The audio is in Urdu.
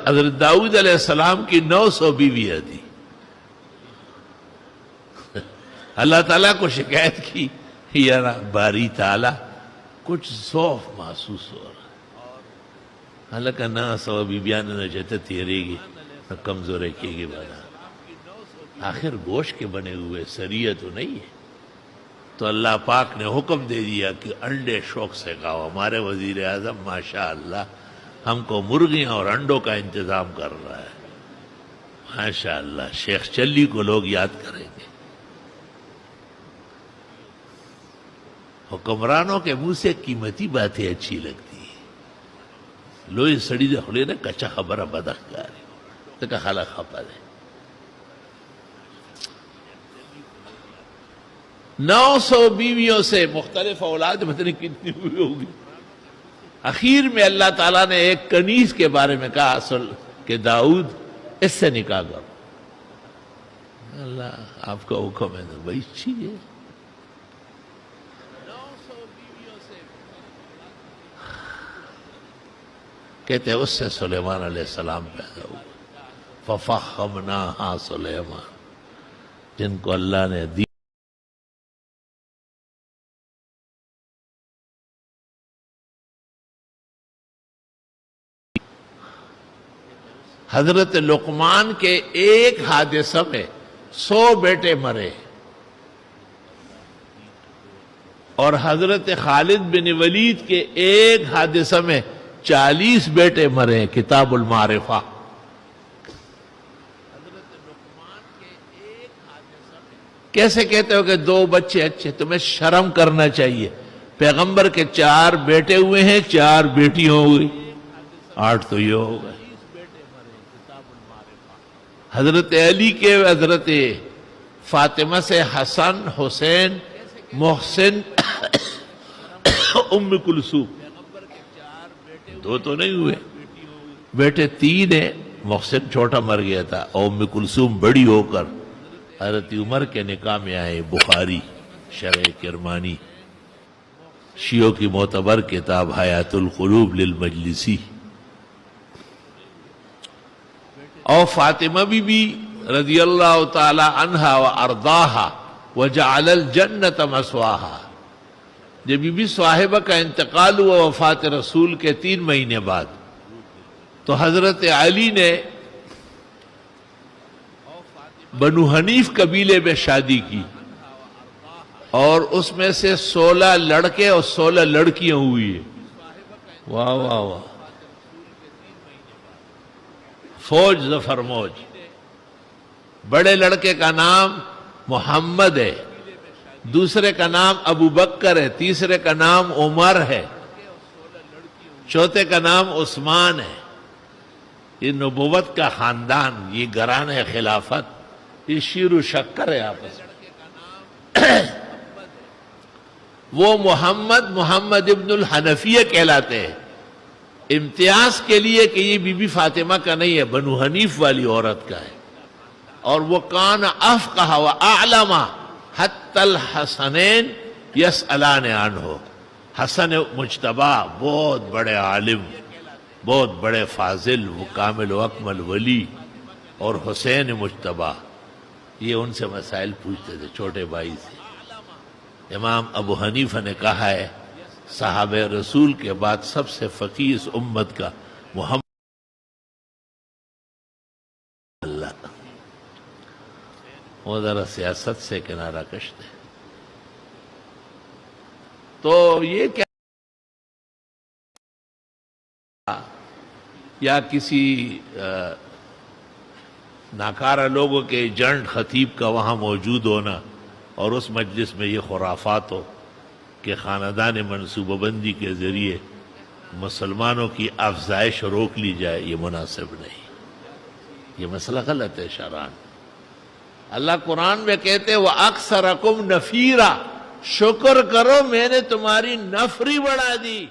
حضرت داؤد علیہ السلام کی 900 بیویاں تھی. اللہ تعالیٰ کو شکایت کی یار باری تعالیٰ کچھ ضعف محسوس ہو رہا. اللہ کا 900 بیویاں نہ چاہتے تیرے گی نہ کمزور رکھے گی بنا. آخر گوشت کے بنے ہوئے سریہ تو نہیں ہے. تو اللہ پاک نے حکم دے دیا کہ انڈے شوق سے کھاؤ. ہمارے وزیر اعظم ماشاء اللہ ہم کو مرغیاں اور انڈوں کا انتظام کر رہا ہے. ماشاء اللہ شیخ چلی کو لوگ یاد کریں گے. حکمرانوں کے منہ سے قیمتی باتیں اچھی لگتی ہیں. لوئی سڑی دے خلے نے کچا خبر بدخ گاری تکا خالا خپا دے. 900 بیویوں سے مختلف اولاد پتہ نہیں کتنی ہوئی ہوگی. اخیر میں اللہ تعالیٰ نے ایک کنیز کے بارے میں کہا اصل کہ داؤد اس سے نکاح کرو. اللہ آپ کا حکم ہے تو بھائی چیز ہے. کہتے ہیں اس سے سلیمان علیہ السلام پیدا ہوا. ففخمناہا سلیمان جن کو اللہ نے دی. حضرت لقمان کے ایک حادثہ میں 100 بیٹے مرے اور حضرت خالد بن ولید کے ایک حادثہ میں 40 بیٹے مرے. کتاب المعرفہ. کیسے کہتے ہو کہ 2 بچے اچھے؟ تمہیں شرم کرنا چاہیے. پیغمبر کے 4 بیٹے ہوئے ہیں 4 بیٹیاں ہو گئی 8 تو یہ ہو گئے. حضرت علی کے حضرت فاطمہ سے حسن حسین محسن ام کلثوم 2 تو نہیں ہوئے. بیٹے 3 ہیں. محسن چھوٹا مر گیا تھا اور ام کلثوم بڑی ہو کر حضرت عمر کے نکاح میں آئے. بخاری شرح کرمانی شیعوں کی معتبر کتاب حیات القلوب للمجلسی. اور فاطمہ بی رضی اللہ تعالی عنہا و ارضاہا وجعل الجنت مسواہا. جب بی بی صاحبہ کا انتقال ہوا وفات رسول کے 3 مہینے بعد تو حضرت علی نے بنو حنیف قبیلے میں شادی کی اور اس میں سے 16 لڑکے اور 16 لڑکیاں ہوئی ہیں. واہ واہ واہ. فوج ظفر موج. بڑے لڑکے کا نام محمد ہے, دوسرے کا نام ابو بکر ہے, تیسرے کا نام عمر ہے, چوتھے کا نام عثمان ہے. یہ نبوت کا خاندان, یہ گران خلافت, یہ شیر و شکر ہے آپس میں. وہ محمد ابن الحنفیہ کہلاتے ہیں. امتیاز کے لیے کہ یہ بی بی فاطمہ کا نہیں ہے, بنو حنیف والی عورت کا ہے. اور وہ کان افقہ و اعلم حتی الحسنین یسألان عنہ. حسن مجتبی بہت بڑے عالم, بہت بڑے فاضل, وہ کامل و اکمل ولی, اور حسین مجتبی یہ ان سے مسائل پوچھتے تھے چھوٹے بھائی سے. امام ابو حنیفہ نے کہا ہے صحابہ رسول کے بعد سب سے فقیہ اس امت کا محمد. اللہ وہ ذرا سیاست سے کنارہ کشتے. تو یہ کیا یا کسی ناکارہ لوگوں کے ایجنٹ خطیب کا وہاں موجود ہونا اور اس مجلس میں یہ خرافات ہو کہ خاندان منصوبہ بندی کے ذریعے مسلمانوں کی افزائش روک لی جائے, یہ مناسب نہیں. یہ مسئلہ غلط ہے شرعاً. اللہ قرآن میں کہتے وَأَكْثَرَكُمْ نَفِيرًا, شکر کرو میں نے تمہاری نفری بڑھا دی.